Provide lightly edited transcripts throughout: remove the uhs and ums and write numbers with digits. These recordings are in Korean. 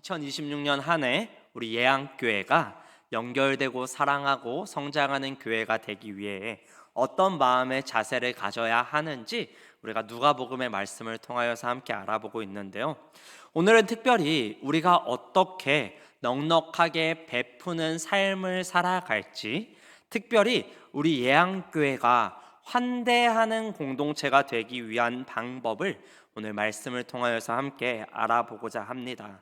2026년 한 해 우리 예양교회가 연결되고 사랑하고 성장하는 교회가 되기 위해 어떤 마음의 자세를 가져야 하는지 우리가 누가복음의 말씀을 통하여서 함께 알아보고 있는데요. 오늘은 특별히 우리가 어떻게 넉넉하게 베푸는 삶을 살아갈지, 특별히 우리 예양교회가 환대하는 공동체가 되기 위한 방법을 오늘 말씀을 통하여서 함께 알아보고자 합니다.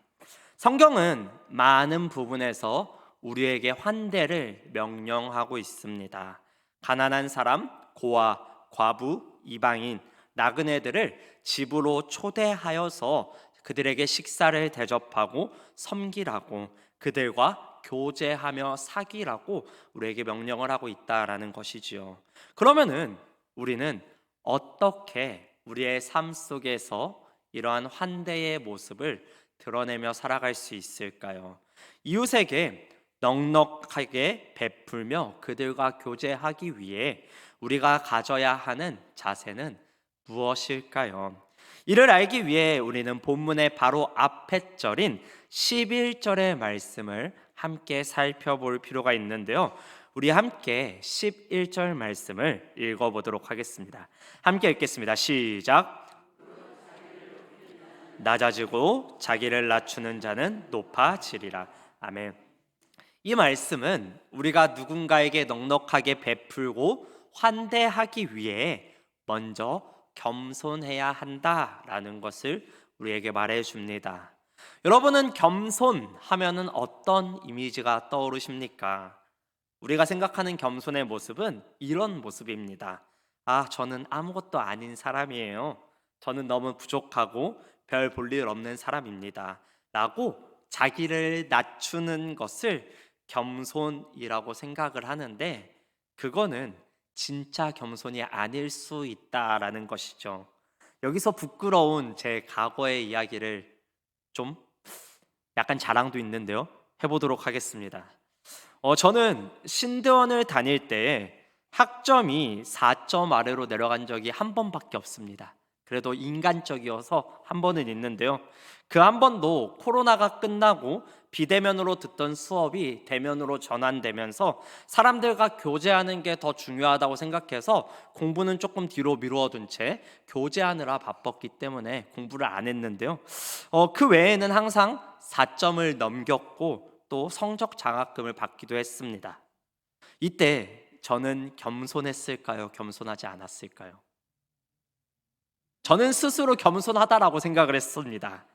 성경은 많은 부분에서 우리에게 환대를 명령하고 있습니다. 가난한 사람, 고아, 과부, 이방인, 나그네들을 집으로 초대하여서 그들에게 식사를 대접하고 섬기라고, 그들과 교제하며 사귀라고 우리에게 명령을 하고 있다라는 것이지요. 그러면은 우리는 어떻게 우리의 삶 속에서 이러한 환대의 모습을 드러내며 살아갈 수 있을까요? 이웃에게 넉넉하게 베풀며 그들과 교제하기 위해 우리가 가져야 하는 자세는 무엇일까요? 이를 알기 위해 우리는 본문의 바로 앞에 절인 11절의 말씀을 함께 살펴볼 필요가 있는데요. 우리 함께 11절 말씀을 읽어보도록 하겠습니다. 함께 읽겠습니다. 시작. 낮아지고 자기를 낮추는 자는 높아지리라. 아멘. 이 말씀은 우리가 누군가에게 넉넉하게 베풀고 환대하기 위해 먼저 겸손해야 한다라는 것을 우리에게 말해 줍니다. 여러분은 겸손하면은 어떤 이미지가 떠오르십니까? 우리가 생각하는 겸손의 모습은 이런 모습입니다. 저는 아무것도 아닌 사람이에요. 저는 너무 부족하고 별 볼 일 없는 사람입니다. 라고 자기를 낮추는 것을 겸손이라고 생각을 하는데, 그거는 진짜 겸손이 아닐 수 있다라는 것이죠. 여기서 부끄러운 제 과거의 이야기를 좀 약간 자랑도 있는데요, 해보도록 하겠습니다. 저는 신대원을 다닐 때 학점이 4점 아래로 내려간 적이 한 번밖에 없습니다. 그래도 인간적이어서 한 번은 있는데요. 그 한 번도 코로나가 끝나고 비대면으로 듣던 수업이 대면으로 전환되면서 사람들과 교제하는 게 더 중요하다고 생각해서 공부는 조금 뒤로 미루어둔 채 교제하느라 바빴기 때문에 공부를 안 했는데요. 그 외에는 항상 4점을 넘겼고 또 성적 장학금을 받기도 했습니다. 이때 저는 겸손했을까요? 겸손하지 않았을까요? 저는 스스로 겸손하다라고 생각을 했습니다.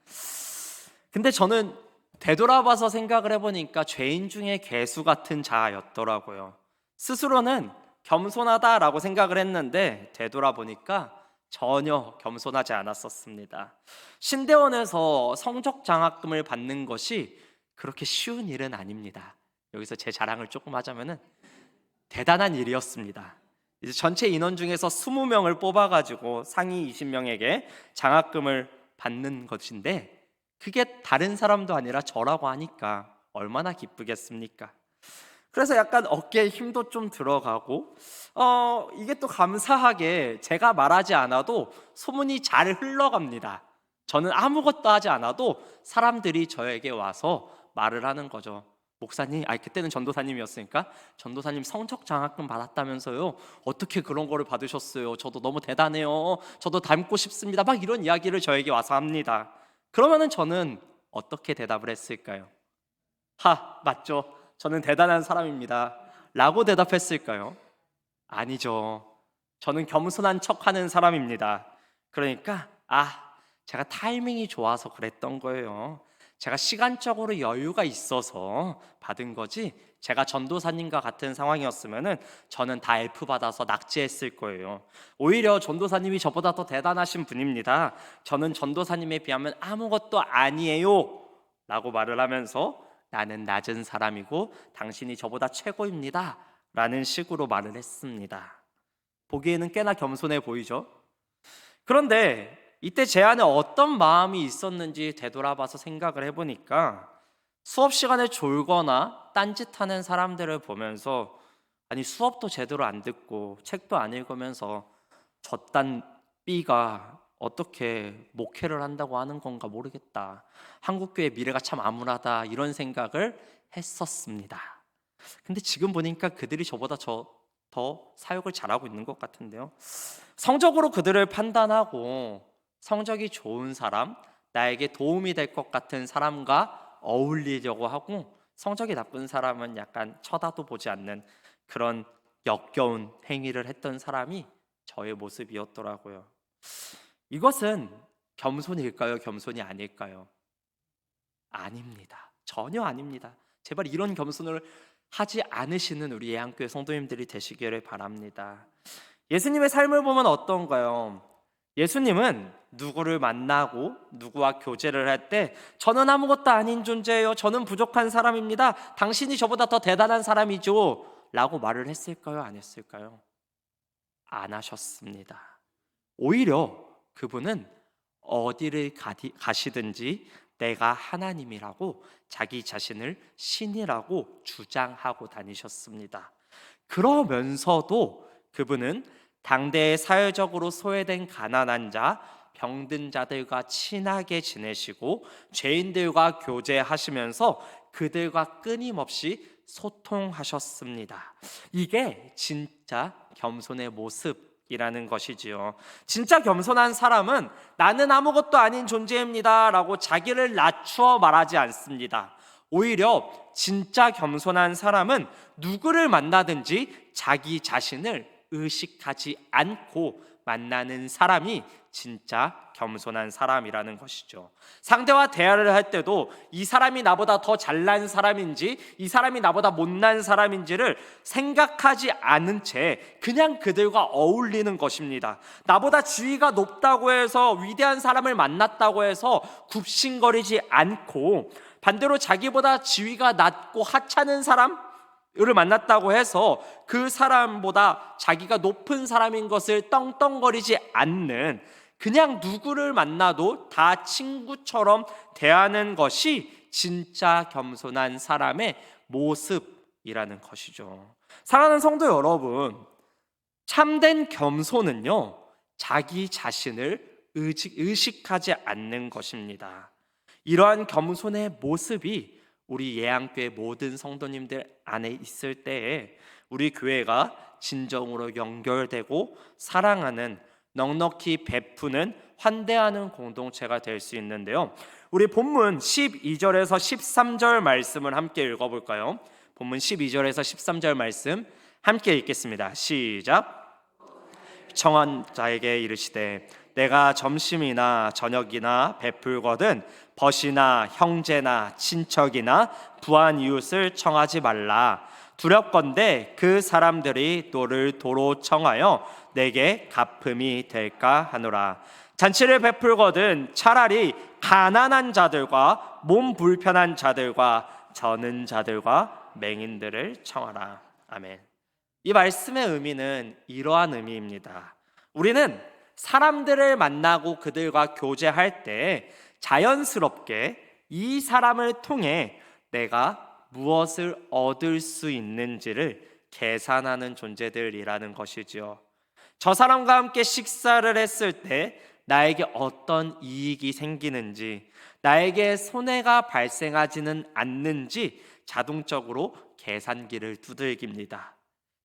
근데 저는 되돌아봐서 생각을 해보니까 죄인 중에 괴수 같은 자였더라고요. 스스로는 겸손하다라고 생각을 했는데 되돌아보니까 전혀 겸손하지 않았었습니다. 신대원에서 성적 장학금을 받는 것이 그렇게 쉬운 일은 아닙니다. 여기서 제 자랑을 조금 하자면은 대단한 일이었습니다. 이제 전체 인원 중에서 20명을 뽑아가지고 상위 20명에게 장학금을 받는 것인데, 그게 다른 사람도 아니라 저라고 하니까 얼마나 기쁘겠습니까? 그래서 약간 어깨에 힘도 좀 들어가고, 이게 또 감사하게 제가 말하지 않아도 소문이 잘 흘러갑니다. 저는 아무것도 하지 않아도 사람들이 저에게 와서 말을 하는 거죠. 목사님, 그때는 전도사님이었으니까, 전도사님 성적 장학금 받았다면서요? 어떻게 그런 거를 받으셨어요? 저도 너무 대단해요. 저도 닮고 싶습니다. 막 이런 이야기를 저에게 와서 합니다. 그러면은 저는 어떻게 대답을 했을까요? 맞죠. 저는 대단한 사람입니다. 라고 대답했을까요? 아니죠. 저는 겸손한 척하는 사람입니다. 그러니까 제가 타이밍이 좋아서 그랬던 거예요. 제가 시간적으로 여유가 있어서 받은 거지, 제가 전도사님과 같은 상황이었으면은 저는 다 F 받아서 낙제했을 거예요. 오히려 전도사님이 저보다 더 대단하신 분입니다. 저는 전도사님에 비하면 아무것도 아니에요 라고 말을 하면서, 나는 낮은 사람이고 당신이 저보다 최고입니다 라는 식으로 말을 했습니다. 보기에는 꽤나 겸손해 보이죠? 그런데 이때 제 안에 어떤 마음이 있었는지 되돌아봐서 생각을 해보니까, 수업 시간에 졸거나 딴짓하는 사람들을 보면서, 수업도 제대로 안 듣고 책도 안 읽으면서 저딴 B가 어떻게 목회를 한다고 하는 건가 모르겠다. 한국교회 미래가 참 암울하다. 이런 생각을 했었습니다. 근데 지금 보니까 그들이 저보다 더 사역을 잘하고 있는 것 같은데요. 성적으로 그들을 판단하고 성적이 좋은 사람, 나에게 도움이 될 것 같은 사람과 어울리려고 하고 성적이 나쁜 사람은 약간 쳐다도 보지 않는 그런 역겨운 행위를 했던 사람이 저의 모습이었더라고요. 이것은 겸손일까요? 겸손이 아닐까요? 아닙니다. 전혀 아닙니다. 제발 이런 겸손을 하지 않으시는 우리 예한교회 성도님들이 되시기를 바랍니다. 예수님의 삶을 보면 어떤가요? 예수님은 누구를 만나고 누구와 교제를 할 때 저는 아무것도 아닌 존재예요. 저는 부족한 사람입니다. 당신이 저보다 더 대단한 사람이죠. 라고 말을 했을까요? 안 했을까요? 안 하셨습니다. 오히려 그분은 어디를 가시든지 내가 하나님이라고 자기 자신을 신이라고 주장하고 다니셨습니다. 그러면서도 그분은 당대에 사회적으로 소외된 가난한 자, 병든 자들과 친하게 지내시고 죄인들과 교제하시면서 그들과 끊임없이 소통하셨습니다. 이게 진짜 겸손의 모습이라는 것이지요. 진짜 겸손한 사람은 나는 아무것도 아닌 존재입니다 라고 자기를 낮추어 말하지 않습니다. 오히려 진짜 겸손한 사람은 누구를 만나든지 자기 자신을 의식하지 않고 만나는 사람이 진짜 겸손한 사람이라는 것이죠. 상대와 대화를 할 때도 이 사람이 나보다 더 잘난 사람인지 이 사람이 나보다 못난 사람인지를 생각하지 않은 채 그냥 그들과 어울리는 것입니다. 나보다 지위가 높다고 해서 위대한 사람을 만났다고 해서 굽신거리지 않고 반대로 자기보다 지위가 낮고 하찮은 사람 을 만났다고 해서 그 사람보다 자기가 높은 사람인 것을 떵떵거리지 않는, 그냥 누구를 만나도 다 친구처럼 대하는 것이 진짜 겸손한 사람의 모습이라는 것이죠. 사랑하는 성도 여러분, 참된 겸손은요, 자기 자신을 의식하지 않는 것입니다. 이러한 겸손의 모습이 우리 예양교회 모든 성도님들 안에 있을 때에 우리 교회가 진정으로 연결되고 사랑하는, 넉넉히 베푸는, 환대하는 공동체가 될 수 있는데요. 우리 본문 12절에서 13절 말씀을 함께 읽어볼까요? 본문 12절에서 13절 말씀 함께 읽겠습니다. 시작. 청한 자에게 이르시되 내가 점심이나 저녁이나 베풀거든 벗이나 형제나 친척이나 부한 이웃을 청하지 말라. 두렵건대 그 사람들이 너를 도로 청하여 내게 갚음이 될까 하노라. 잔치를 베풀거든 차라리 가난한 자들과 몸 불편한 자들과 저는 자들과 맹인들을 청하라. 아멘. 이 말씀의 의미는 이러한 의미입니다. 우리는 사람들을 만나고 그들과 교제할 때 자연스럽게 이 사람을 통해 내가 무엇을 얻을 수 있는지를 계산하는 존재들이라는 것이지요. 저 사람과 함께 식사를 했을 때 나에게 어떤 이익이 생기는지, 나에게 손해가 발생하지는 않는지 자동적으로 계산기를 두들깁니다.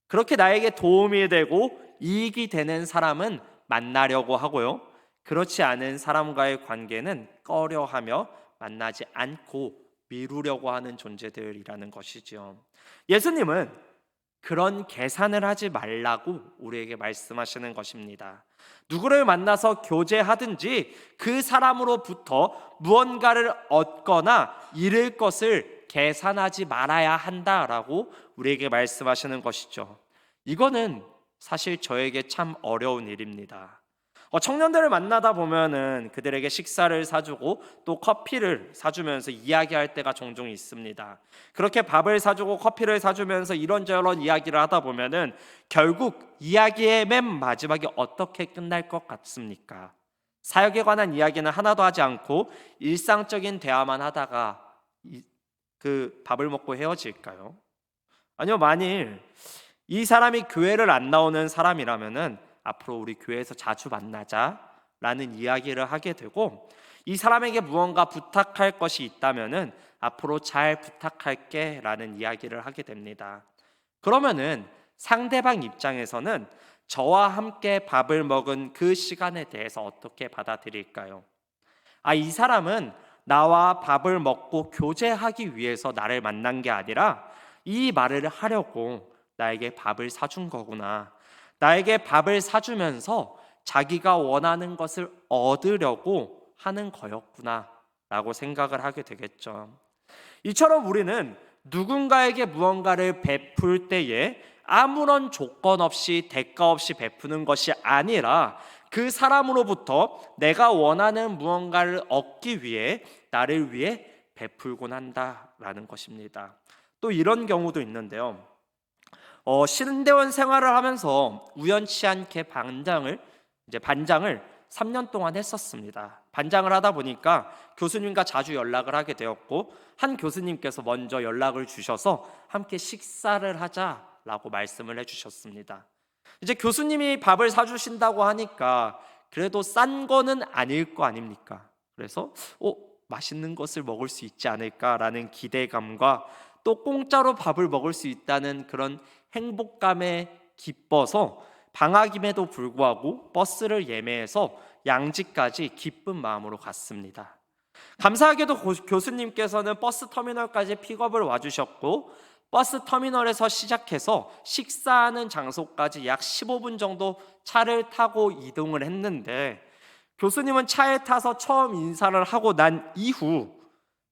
그렇게 나에게 도움이 되고 이익이 되는 사람은 만나려고 하고요, 그렇지 않은 사람과의 관계는 꺼려하며 만나지 않고 미루려고 하는 존재들이라는 것이지요. 예수님은 그런 계산을 하지 말라고 우리에게 말씀하시는 것입니다. 누구를 만나서 교제하든지 그 사람으로부터 무언가를 얻거나 잃을 것을 계산하지 말아야 한다라고 우리에게 말씀하시는 것이죠. 이거는 사실 저에게 참 어려운 일입니다. 청년들을 만나다 보면은 그들에게 식사를 사주고 또 커피를 사주면서 이야기할 때가 종종 있습니다. 그렇게 밥을 사주고 커피를 사주면서 이런저런 이야기를 하다 보면은 결국 이야기의 맨 마지막에 어떻게 끝날 것 같습니까? 사역에 관한 이야기는 하나도 하지 않고 일상적인 대화만 하다가 그 밥을 먹고 헤어질까요? 아니요, 만일 이 사람이 교회를 안 나오는 사람이라면은 앞으로 우리 교회에서 자주 만나자, 라는 이야기를 하게 되고, 이 사람에게 무언가 부탁할 것이 있다면은 앞으로 잘 부탁할게 라는 이야기를 하게 됩니다. 그러면은 상대방 입장에서는 저와 함께 밥을 먹은 그 시간에 대해서 어떻게 받아들일까요? 이 사람은 나와 밥을 먹고 교제하기 위해서 나를 만난 게 아니라 이 말을 하려고 나에게 밥을 사준 거구나. 나에게 밥을 사주면서 자기가 원하는 것을 얻으려고 하는 거였구나 라고 생각을 하게 되겠죠. 이처럼 우리는 누군가에게 무언가를 베풀 때에 아무런 조건 없이 대가 없이 베푸는 것이 아니라 그 사람으로부터 내가 원하는 무언가를 얻기 위해 나를 위해 베풀곤 한다라는 것입니다. 또 이런 경우도 있는데요. 신대원 생활을 하면서 우연치 않게 반장을 3년 동안 했었습니다. 반장을 하다 보니까 교수님과 자주 연락을 하게 되었고, 한 교수님께서 먼저 연락을 주셔서 함께 식사를 하자라고 말씀을 해주셨습니다. 이제 교수님이 밥을 사주신다고 하니까 그래도 싼 거는 아닐 거 아닙니까? 그래서 맛있는 것을 먹을 수 있지 않을까라는 기대감과 또 공짜로 밥을 먹을 수 있다는 그런 행복감에 기뻐서 방학임에도 불구하고 버스를 예매해서 양지까지 기쁜 마음으로 갔습니다. 감사하게도 교수님께서는 버스 터미널까지 픽업을 와주셨고, 버스 터미널에서 시작해서 식사하는 장소까지 약 15분 정도 차를 타고 이동을 했는데, 교수님은 차에 타서 처음 인사를 하고 난 이후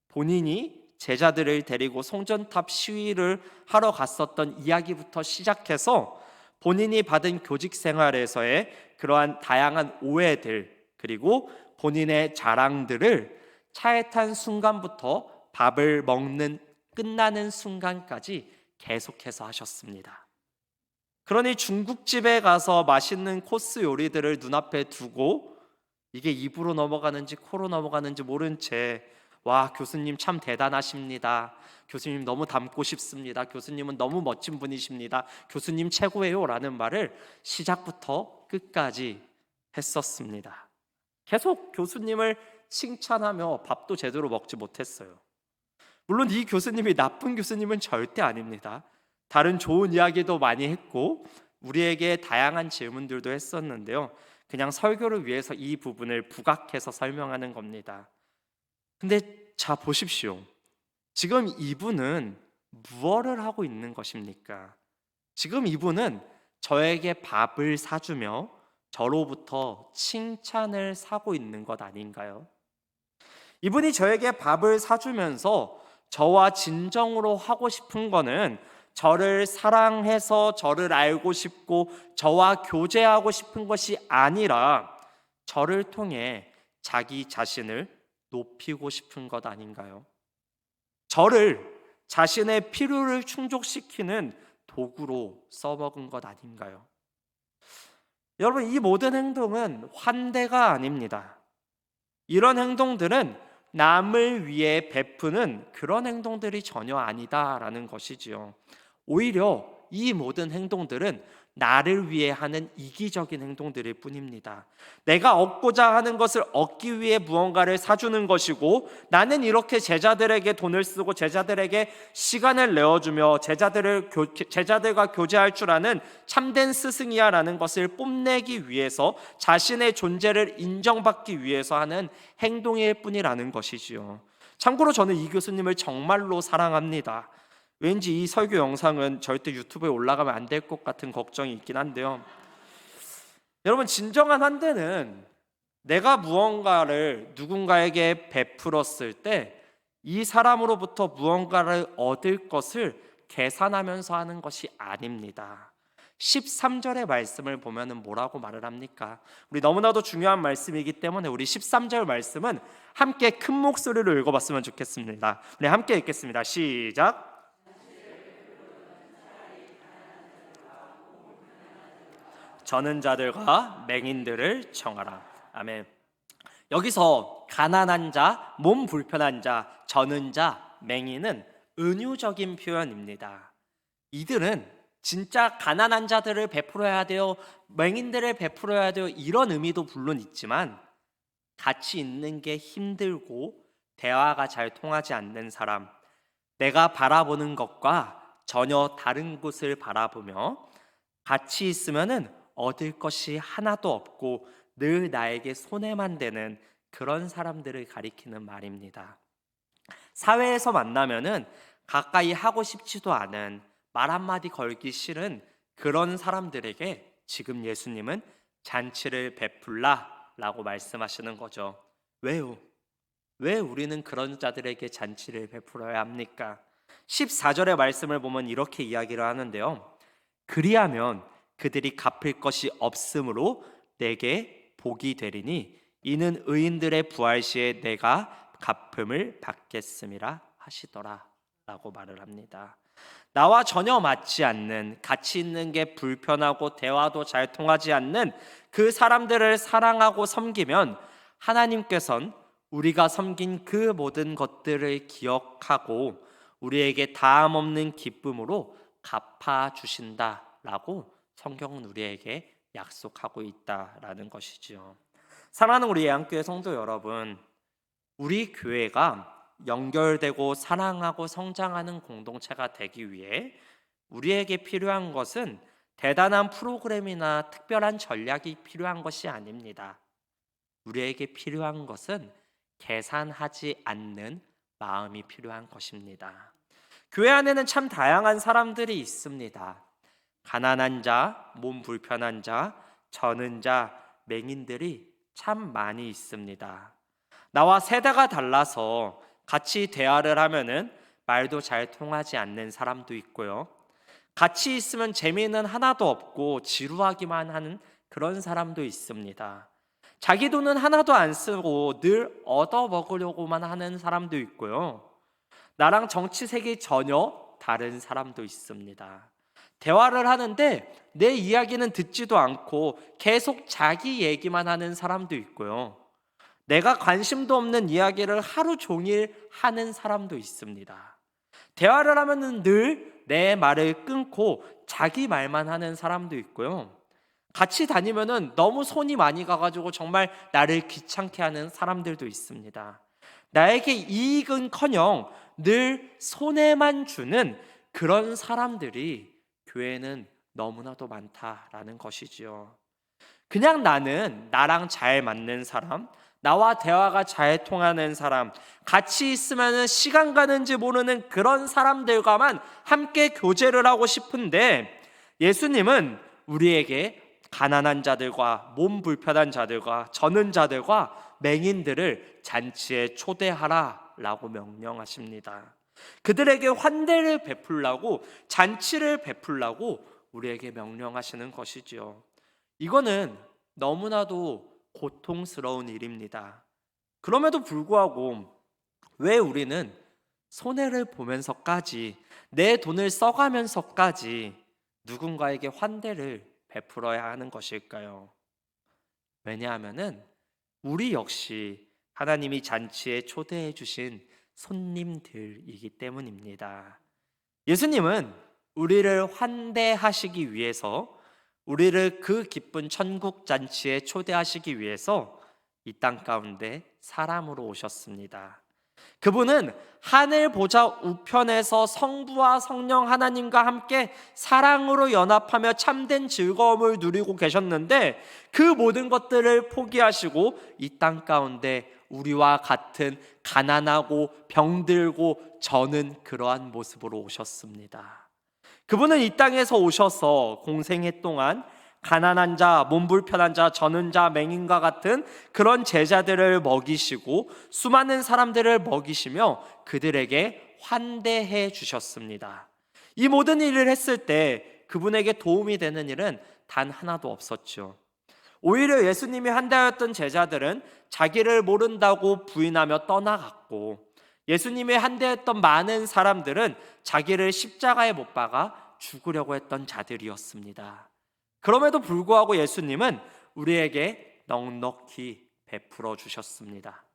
본인이 제자들을 데리고 송전탑 시위를 하러 갔었던 이야기부터 시작해서 본인이 받은 교직 생활에서의 그러한 다양한 오해들, 그리고 본인의 자랑들을 차에 탄 순간부터 밥을 먹는 끝나는 순간까지 계속해서 하셨습니다. 그러니 중국집에 가서 맛있는 코스 요리들을 눈앞에 두고 이게 입으로 넘어가는지 코로 넘어가는지 모른 채 와, 교수님 참 대단하십니다. 교수님 너무 닮고 싶습니다. 교수님은 너무 멋진 분이십니다. 교수님 최고예요 라는 말을 시작부터 끝까지 했었습니다. 계속 교수님을 칭찬하며 밥도 제대로 먹지 못했어요. 물론 이 교수님이 나쁜 교수님은 절대 아닙니다. 다른 좋은 이야기도 많이 했고 우리에게 다양한 질문들도 했었는데요. 그냥 설교를 위해서 이 부분을 부각해서 설명하는 겁니다. 근데 자 보십시오. 지금 이분은 무엇을 하고 있는 것입니까? 지금 이분은 저에게 밥을 사주며 저로부터 칭찬을 사고 있는 것 아닌가요? 이분이 저에게 밥을 사주면서 저와 진정으로 하고 싶은 거는 저를 사랑해서 저를 알고 싶고 저와 교제하고 싶은 것이 아니라 저를 통해 자기 자신을 높이고 싶은 것 아닌가요? 저를 자신의 필요를 충족시키는 도구로 써먹은 것 아닌가요? 여러분, 이 모든 행동은 환대가 아닙니다. 이런 행동들은 남을 위해 베푸는 그런 행동들이 전혀 아니다라는 것이지요. 오히려 이 모든 행동들은 나를 위해 하는 이기적인 행동들일 뿐입니다. 내가 얻고자 하는 것을 얻기 위해 무언가를 사주는 것이고, 나는 이렇게 제자들에게 돈을 쓰고 제자들에게 시간을 내어주며 제자들과 교제할 줄 아는 참된 스승이야 라는 것을 뽐내기 위해서 자신의 존재를 인정받기 위해서 하는 행동일 뿐이라는 것이지요. 참고로 저는 이 교수님을 정말로 사랑합니다. 왠지 이 설교 영상은 절대 유튜브에 올라가면 안 될 것 같은 걱정이 있긴 한데요. 여러분, 진정한 환대는 내가 무언가를 누군가에게 베풀었을 때 이 사람으로부터 무언가를 얻을 것을 계산하면서 하는 것이 아닙니다. 13절의 말씀을 보면 뭐라고 말을 합니까? 우리 너무나도 중요한 말씀이기 때문에 우리 13절 말씀은 함께 큰 목소리로 읽어봤으면 좋겠습니다. 우리 함께 읽겠습니다. 시작. 저는 자들과 맹인들을 청하라. 아멘. 여기서 가난한 자, 몸 불편한 자, 저는 자, 맹인은 은유적인 표현입니다. 이들은 진짜 가난한 자들을 베풀어야 돼요, 맹인들을 베풀어야 돼요, 이런 의미도 물론 있지만 같이 있는 게 힘들고 대화가 잘 통하지 않는 사람, 내가 바라보는 것과 전혀 다른 곳을 바라보며 같이 있으면은 얻을 것이 하나도 없고 늘 나에게 손해만 되는 그런 사람들을 가리키는 말입니다. 사회에서 만나면은 가까이 하고 싶지도 않은, 말 한마디 걸기 싫은 그런 사람들에게 지금 예수님은 잔치를 베풀라 라고 말씀하시는 거죠. 왜요? 왜 우리는 그런 자들에게 잔치를 베풀어야 합니까? 14절의 말씀을 보면 이렇게 이야기를 하는데요. 그리하면 그들이 갚을 것이 없으므로 내게 복이 되리니 이는 의인들의 부활 시에 내가 갚음을 받겠음이라 하시더라 라고 말을 합니다. 나와 전혀 맞지 않는, 같이 있는 게 불편하고 대화도 잘 통하지 않는 그 사람들을 사랑하고 섬기면 하나님께서는 우리가 섬긴 그 모든 것들을 기억하고 우리에게 다함 없는 기쁨으로 갚아주신다라고 성경은 우리에게 약속하고 있다라는 것이지요. 사랑하는 우리 예안교회 성도 여러분, 우리 교회가 연결되고 사랑하고 성장하는 공동체가 되기 위해 우리에게 필요한 것은 대단한 프로그램이나 특별한 전략이 필요한 것이 아닙니다. 우리에게 필요한 것은 계산하지 않는 마음이 필요한 것입니다. 교회 안에는 참 다양한 사람들이 있습니다. 가난한 자, 몸 불편한 자, 저는 자, 맹인들이 참 많이 있습니다. 나와 세대가 달라서 같이 대화를 하면은 말도 잘 통하지 않는 사람도 있고요. 같이 있으면 재미는 하나도 없고 지루하기만 하는 그런 사람도 있습니다. 자기 돈은 하나도 안 쓰고 늘 얻어먹으려고만 하는 사람도 있고요. 나랑 정치색이 전혀 다른 사람도 있습니다. 대화를 하는데 내 이야기는 듣지도 않고 계속 자기 얘기만 하는 사람도 있고요. 내가 관심도 없는 이야기를 하루 종일 하는 사람도 있습니다. 대화를 하면은 늘 내 말을 끊고 자기 말만 하는 사람도 있고요. 같이 다니면은 너무 손이 많이 가가지고 정말 나를 귀찮게 하는 사람들도 있습니다. 나에게 이익은커녕 늘 손해만 주는 그런 사람들이 교회에는 너무나도 많다라는 것이지요. 그냥 나는 나랑 잘 맞는 사람, 나와 대화가 잘 통하는 사람, 같이 있으면 시간 가는지 모르는 그런 사람들과만 함께 교제를 하고 싶은데 예수님은 우리에게 가난한 자들과 몸 불편한 자들과 저는 자들과 맹인들을 잔치에 초대하라 라고 명령하십니다. 그들에게 환대를 베풀라고, 잔치를 베풀라고 우리에게 명령하시는 것이지요. 이거는 너무나도 고통스러운 일입니다. 그럼에도 불구하고 왜 우리는 손해를 보면서까지, 내 돈을 써가면서까지 누군가에게 환대를 베풀어야 하는 것일까요? 왜냐하면은 우리 역시 하나님이 잔치에 초대해 주신 손님들이기 때문입니다. 예수님은 우리를 환대하시기 위해서, 우리를 그 기쁜 천국 잔치에 초대하시기 위해서 이 땅 가운데 사람으로 오셨습니다. 그분은 하늘 보좌 우편에서 성부와 성령 하나님과 함께 사랑으로 연합하며 참된 즐거움을 누리고 계셨는데 그 모든 것들을 포기하시고 이 땅 가운데 우리와 같은 가난하고 병들고 저는 그러한 모습으로 오셨습니다. 그분은 이 땅에서 오셔서 공생애 동안 가난한 자, 몸 불편한 자, 저는 자, 맹인과 같은 그런 제자들을 먹이시고 수많은 사람들을 먹이시며 그들에게 환대해 주셨습니다. 이 모든 일을 했을 때 그분에게 도움이 되는 일은 단 하나도 없었죠. 오히려 예수님이 환대하였던 제자들은 자기를 모른다고 부인하며 떠나갔고, 예수님이 환대했던 많은 사람들은 자기를 십자가에 못 박아 죽으려고 했던 자들이었습니다. 그럼에도 불구하고 예수님은 우리에게 넉넉히 베풀어 주셨습니다.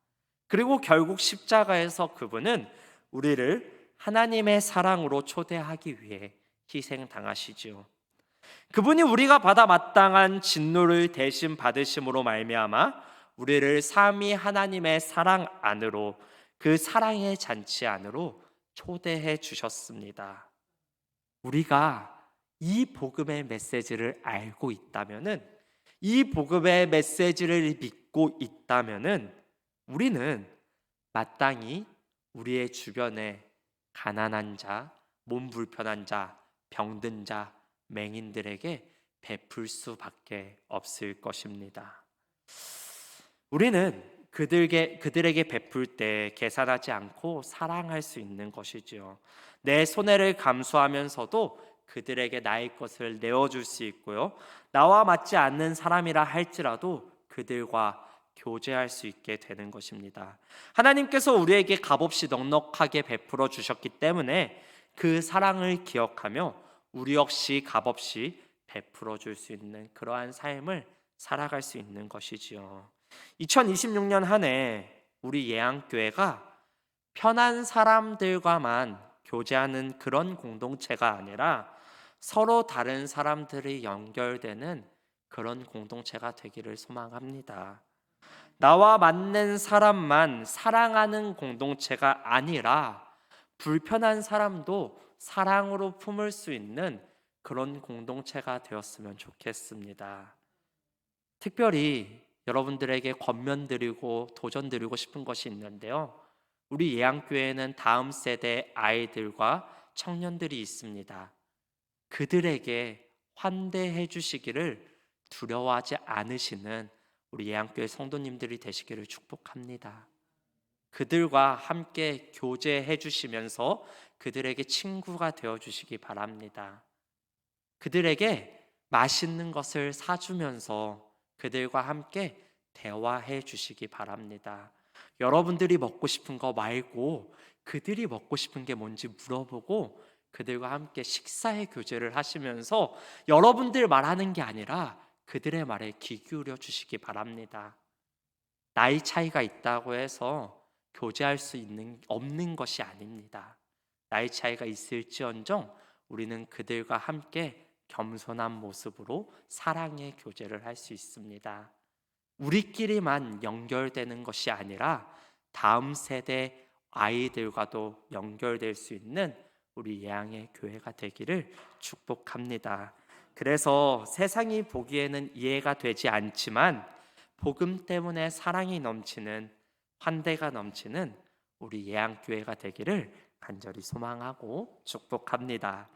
그리고 결국 십자가에서 그분은 우리를 하나님의 사랑으로 초대하기 위해 희생당하시지요. 그분이 우리가 받아 마땅한 진노를 대신 받으심으로 말미암아 우리를 삼위 하나님의 사랑 안으로, 그 사랑의 잔치 안으로 초대해 주셨습니다. 우리가 이 복음의 메시지를 알고 있다면은, 이 복음의 메시지를 믿고 있다면은 우리는 마땅히 우리의 주변에 가난한 자, 몸 불편한 자, 병든 자, 맹인들에게 베풀 수밖에 없을 것입니다. 우리는 그들에게 베풀 때 계산하지 않고 사랑할 수 있는 것이지요. 내 손해를 감수하면서도 그들에게 나의 것을 내어줄 수 있고요. 나와 맞지 않는 사람이라 할지라도 그들과 교제할 수 있게 되는 것입니다. 하나님께서 우리에게 값없이 넉넉하게 베풀어 주셨기 때문에 그 사랑을 기억하며 우리 역시 값없이 베풀어 줄 수 있는 그러한 삶을 살아갈 수 있는 것이지요. 2026년 한 해 우리 예양교회가 편한 사람들과만 교제하는 그런 공동체가 아니라 서로 다른 사람들이 연결되는 그런 공동체가 되기를 소망합니다. 나와 맞는 사람만 사랑하는 공동체가 아니라 불편한 사람도 사랑으로 품을 수 있는 그런 공동체가 되었으면 좋겠습니다. 특별히 여러분들에게 권면드리고 도전드리고 싶은 것이 있는데요. 우리 예양교회는 다음 세대 아이들과 청년들이 있습니다. 그들에게 환대해 주시기를 두려워하지 않으시는 우리 예양교회 성도님들이 되시기를 축복합니다. 그들과 함께 교제해 주시면서 그들에게 친구가 되어 주시기 바랍니다. 그들에게 맛있는 것을 사주면서 그들과 함께 대화해 주시기 바랍니다. 여러분들이 먹고 싶은 거 말고 그들이 먹고 싶은 게 뭔지 물어보고 그들과 함께 식사의 교제를 하시면서 여러분들 말하는 게 아니라 그들의 말에 귀 기울여 주시기 바랍니다. 나이 차이가 있다고 해서 교제할 수 없는 것이 아닙니다. 나이 차이가 있을지언정 우리는 그들과 함께 겸손한 모습으로 사랑의 교제를 할 수 있습니다. 우리끼리만 연결되는 것이 아니라 다음 세대 아이들과도 연결될 수 있는 우리 예양의 교회가 되기를 축복합니다. 그래서 세상이 보기에는 이해가 되지 않지만 복음 때문에 사랑이 넘치는, 환대가 넘치는 우리 예양교회가 되기를 간절히 소망하고 축복합니다.